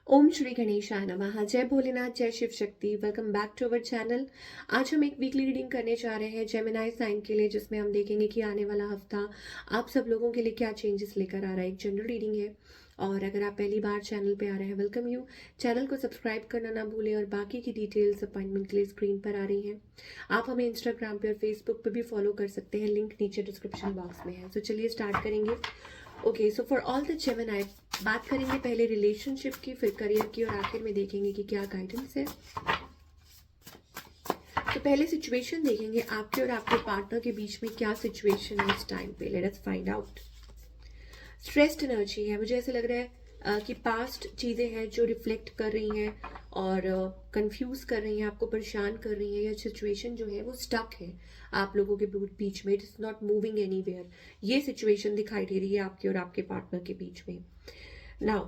ओम श्री गणेशाय नमः। जय भोलेनाथ, जय Shiv Shakti. Welcome back to our channel. आज हम एक वीकली रीडिंग करने जा रहे हैं जेमिनी साइन के लिए, जिसमें हम देखेंगे कि आने वाला हफ्ता आप सब लोगों के लिए क्या चेंजेस लेकर आ रहा है। एक जनरल रीडिंग है और अगर आप पहली बार चैनल पे आ रहे हैं, वेलकम यू। चैनल को सब्सक्राइब करना ना भूलें और बाकी की डिटेल्स अपॉइंटमेंट के लिए स्क्रीन पर आ रही हैं। आप हमें इंस्टाग्राम पे और फेसबुक पे भी फॉलो कर सकते हैं, लिंक नीचे डिस्क्रिप्शन बॉक्स में है। तो चलिए स्टार्ट करेंगे। Okay, so for all the Gemini बात करेंगे पहले रिलेशनशिप की, फिर करियर की और आखिर में देखेंगे कि क्या गाइडेंस है। तो पहले सिचुएशन देखेंगे आपके और आपके पार्टनर के बीच में क्या सिचुएशन है इस टाइम पे। Let us find out. Stressed energy है, मुझे ऐसा लग रहा है कि पास्ट चीज़ें हैं जो रिफ्लेक्ट कर रही हैं और कंफ्यूज कर रही हैं, आपको परेशान कर रही हैं। या सिचुएशन जो है वो स्टक है आप लोगों के बीच में, it is not moving anywhere. ये सिचुएशन दिखाई दे रही है आपके और आपके पार्टनर के बीच में। नाउ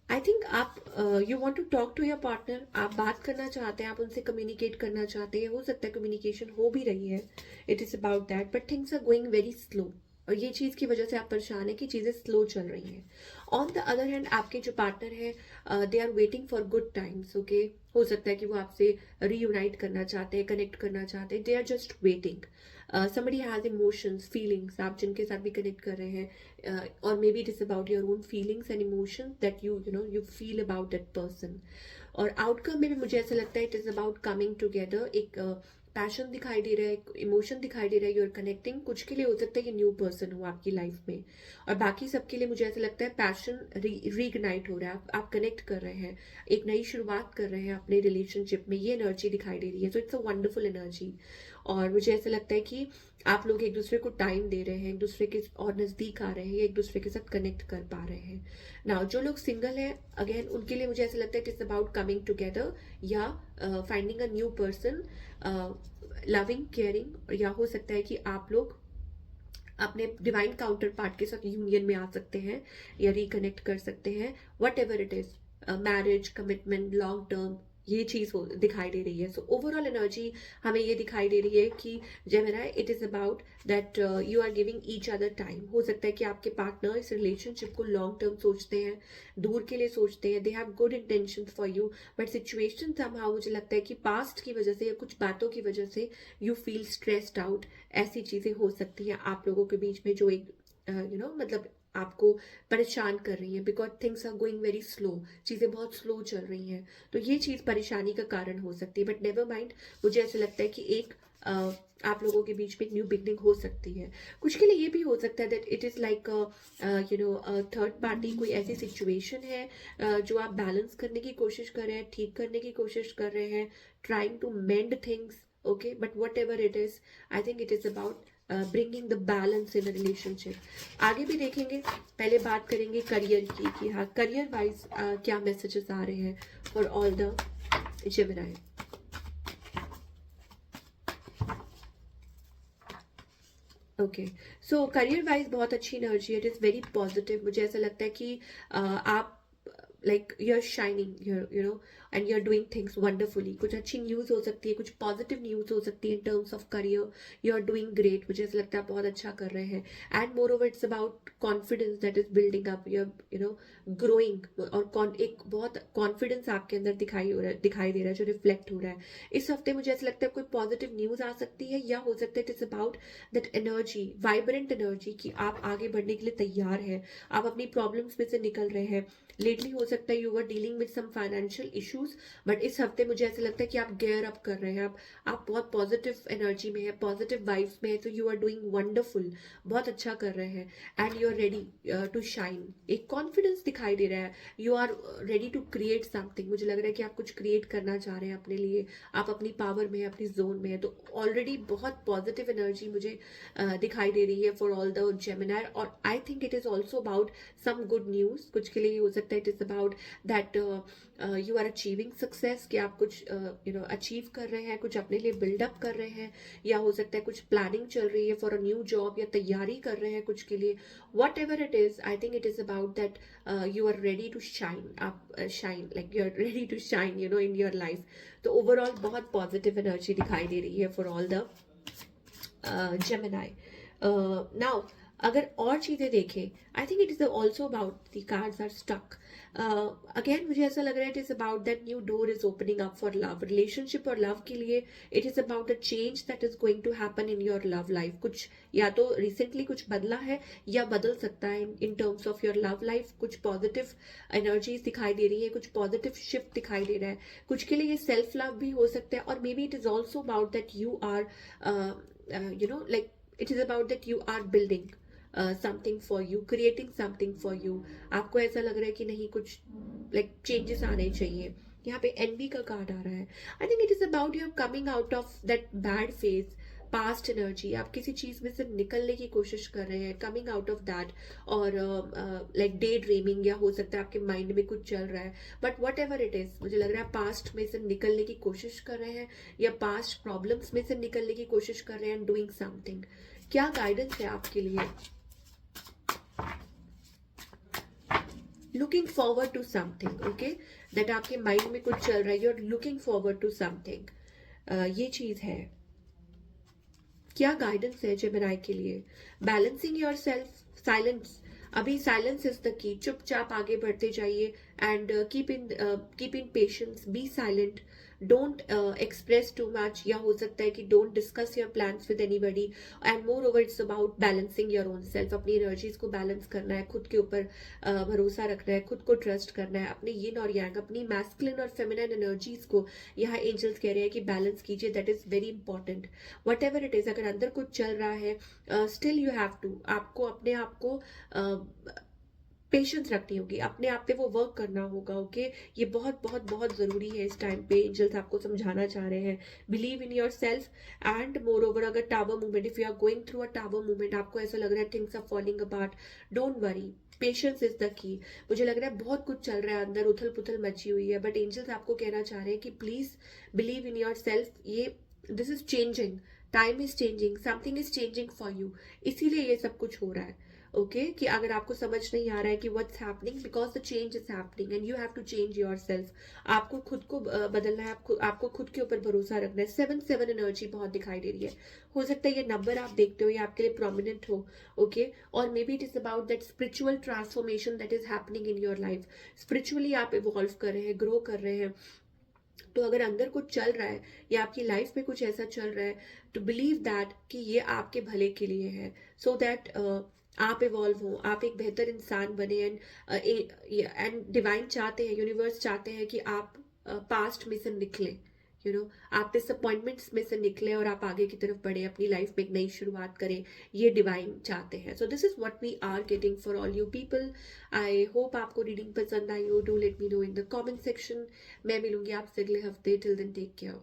आई थिंक आप you want to talk to your partner, आप बात करना चाहते हैं, आप उनसे कम्युनिकेट करना चाहते हैं। हो सकता है कम्युनिकेशन हो भी रही है, it is about that, but things are going very slow और ये चीज़ की वजह से आप परेशान है कि चीज़ें स्लो चल रही हैं। ऑन द अदर हैंड आपके जो पार्टनर है they are waiting for good times. Okay, हो सकता है कि वो आपसे रीयूनाइट करना चाहते हैं, कनेक्ट करना चाहते हैं। They are just waiting. Somebody has emotions, feelings, आप जिनके साथ भी कनेक्ट कर रहे हैं, और may be it is about your own feelings and emotions that you feel about that person. और आउटकम में भी मुझे ऐसा लगता है it is about coming together. एक पैशन दिखाई दे रहा है, एक इमोशन दिखाई दे रहा है, यू आर कनेक्टिंग। कुछ के लिए हो सकता है कि न्यू पर्सन हो आपकी लाइफ में, और बाकी सबके लिए मुझे ऐसा लगता है पैशन रीइग्नाइट हो रहा है। आप कनेक्ट कर रहे हैं, एक नई शुरुआत कर रहे हैं अपने रिलेशनशिप में। ये एनर्जी दिखाई दे रही है, so it's a wonderful energy. और मुझे ऐसा लगता है कि आप लोग एक दूसरे को टाइम दे रहे हैं, एक दूसरे के और नज़दीक आ रहे हैं, एक दूसरे के साथ कनेक्ट कर पा रहे हैं। नाउ जो लोग सिंगल हैं, अगेन उनके लिए मुझे ऐसा लगता है it is about coming together या finding a new person, loving, caring. या हो सकता है कि आप लोग अपने डिवाइन काउंटर पार्ट के साथ यूनियन में आ सकते हैं या रिकनेक्ट कर सकते हैं। What ever it is, marriage, commitment, long term, ये चीज दिखाई दे रही है। सो ओवरऑल एनर्जी हमें ये दिखाई दे रही है कि Gemini, it is about that you are giving each other time. हो सकता है कि आपके पार्टनर इस रिलेशनशिप को लॉन्ग टर्म सोचते हैं, दूर के लिए सोचते हैं, they have good intention for you, but situation somehow मुझे लगता है कि पास्ट की वजह से या कुछ बातों की वजह से यू फील स्ट्रेस्ड आउट। ऐसी चीजें हो सकती हैं आप लोगों के बीच में जो एक मतलब आपको परेशान कर रही है, because things are going very slow, चीज़ें बहुत स्लो चल रही हैं। तो ये चीज़ परेशानी का कारण हो सकती है, बट नेवर माइंड। मुझे ऐसा लगता है कि एक आप लोगों के बीच में एक न्यू बिगनिंग हो सकती है। कुछ के लिए ये भी हो सकता है that it is like third party, कोई ऐसी सिचुएशन है जो आप बैलेंस करने की कोशिश कर रहे हैं, ठीक करने की कोशिश कर रहे हैं, trying to mend things. Okay, but whatever it is, I think it is about bringing the balance in relationship. आगे भी देखेंगे, पहले बात करेंगे करियर की कि हाँ करियर वाइज क्या मैसेजेस आ रहे हैं for all the Gemini. Okay, so career wise बहुत अच्छी energy, it is very positive. मुझे ऐसा लगता है कि आप like you are shining, you know, and you are doing things wonderfully. कुछ अच्छी न्यूज़ हो सकती है, कुछ पॉजिटिव न्यूज़ हो सकती है in terms of career. You are doing great, मुझे ऐसा लगता है बहुत अच्छा कर रहे हैं। And moreover it's about confidence that is building up, you know, growing. और एक बहुत कॉन्फिडेंस आपके अंदर दिखाई दे रहा है जो रिफ्लेक्ट हो रहा है इस हफ्ते। मुझे ऐसा लगता है कोई पॉजिटिव न्यूज़ आ सकती है, या हो सकता है it is about that energy, vibrant energy, कि आप आगे बढ़ने के लिए तैयार हैं, आप अपनी प्रॉब्लम्स में से निकल रहे हैं। लेटली हो सकता है you were dealing with some financial issues, but इस हफ्ते मुझे ऐसा लगता है कि आप गेयर अप कर रहे हैं, आप बहुत पॉजिटिव एनर्जी में है, पॉजिटिव वाइब्स में है। तो यू आर डूइंग वंडरफुल, बहुत अच्छा कर रहे हैं, and you are ready to shine. एक कॉन्फिडेंस दिखाई दे रहा है, you are ready to create something. मुझे लग रहा है कि आप कुछ क्रिएट करना चाह रहे हैं अपने लिए, आप अपनी पावर में है, अपनी जोन में है। तो ऑलरेडी बहुत पॉजिटिव एनर्जी मुझे दिखाई दे रही है फॉर ऑल द जेमिनी। और I think it is also about some good news. कुछ के लिए हो सकता है it is about that you are achieving success, कि आप कुछ अचीव कर रहे हैं, कुछ अपने लिए बिल्डअप कर रहे हैं। या हो सकता है कुछ प्लानिंग चल रही है फॉर अ न्यू जॉब, या तैयारी कर रहे हैं कुछ के लिए। Whatever it is, I think it is about that you are ready to shine. आप shine, like you are ready to shine in your life. तो ओवरऑल बहुत पॉजिटिव एनर्जी दिखाई दे रही है for all the Gemini. Now, अगर और चीज़ें देखें, I think it is also about the cards are stuck. Again मुझे ऐसा लग रहा है it is about that new door is opening up for love, relationship और लव के लिए it is about a change that is going to happen in your love life. कुछ या तो रिसेंटली कुछ बदला है या बदल सकता है in terms of your love life. कुछ पॉजिटिव एनर्जीज दिखाई दे रही है, कुछ पॉजिटिव शिफ्ट दिखाई दे रहा है। कुछ के लिए ये सेल्फ लव भी हो सकता है, और may be it is also about that you are like it is about that you are building something for you, creating something for you. आपको ऐसा लग रहा है कि नहीं, कुछ लाइक चेंजेस आने चाहिए। यहाँ पे एनबी का कार्ड आ रहा है। आई think it is about you coming out of that bad phase, past energy. आप किसी चीज में से निकलने की कोशिश कर रहे हैं, कमिंग आउट ऑफ दैट, और लाइक डे ड्रीमिंग, या हो सकता है आपके माइंड में कुछ चल रहा है, but whatever it is, मुझे लग रहा है पास्ट में से निकलने की कोशिश कर रहे हैं, या पास्ट प्रॉब्लम्स में से निकलने की कोशिश कर रहे हैं, डूइंग समथिंग। क्या गाइडेंस है आपके लिए? Looking forward to something, okay, that आपके माइंड में कुछ चल रहा है, you are looking forward to something, ये चीज है। क्या गाइडेंस है जेमिनी के लिए? बैलेंसिंग योर सेल्फ, साइलेंस, अभी साइलेंस इज द की। चुपचाप आगे बढ़ते जाइए, and keep in patience, be silent, don't express too much, या हो सकता है कि don't discuss your plans with anybody, and moreover it's about balancing your own self. अपनी एनर्जीज को बैलेंस करना है, खुद के ऊपर भरोसा रखना है, खुद को ट्रस्ट करना है, अपने यिन और यांग, अपनी मैस्कुलिन और फेमिनिन एनर्जीज को यहाँ एंजल्स कह रहे हैं कि बैलेंस कीजिए, that is very important. What ever it is, अगर अंदर कुछ चल रहा है, स्टिल यू हैव टू, आपको अपने आप को पेशेंस रखनी होगी, अपने आप पे वो वर्क करना होगा, ओके। ये बहुत बहुत बहुत जरूरी है इस टाइम पे। एंजल्स आपको समझाना चाह रहे हैं, believe in yourself, and moreover अगर tower movement, if you are going through a tower movement, आपको ऐसा लग रहा है things are falling apart, don't worry, patience is the key. मुझे लग रहा है बहुत कुछ चल रहा है अंदर, उथल पुथल मची हुई है, बट एंजल्स आपको कहना चाह रहे हैं कि please believe in yourself. ये this is changing, time is changing, something is changing for you, इसीलिए ये सब कुछ हो रहा है, ओके। कि अगर आपको समझ नहीं आ रहा है कि what's happening, because the change is happening and you have to change yourself. आपको खुद को बदलना है, आपको खुद के ऊपर भरोसा रखना है। 7-7 एनर्जी बहुत दिखाई दे रही है। हो सकता है ये नंबर आप देखते हो, ये आपके लिए प्रोमिनेंट हो, ओके। और may be it is about that spiritual transformation that is happening in your life. Spiritually आप इवॉल्व कर रहे हैं, ग्रो कर रहे हैं। तो अगर अंदर कुछ चल रहा है, या आपकी लाइफ में कुछ ऐसा चल रहा है, टू बिलीव दैट कि ये आपके भले के लिए है, सो दैट आप इवॉल्व हो, आप एक बेहतर इंसान बने, एंड डिवाइन चाहते हैं, यूनिवर्स चाहते हैं कि आप पास्ट में से निकले, आप डिसअपॉइंटमेंट्स में से निकले और आप आगे की तरफ बढ़े, अपनी लाइफ में एक नई शुरुआत करें। ये डिवाइन चाहते हैं। So this is what we are getting for all you people. I hope आपको रीडिंग पसंद आई हो। Do let me know in the comment section. मैं मिलूंगी आपसे अगले हफ्ते। Till then take care.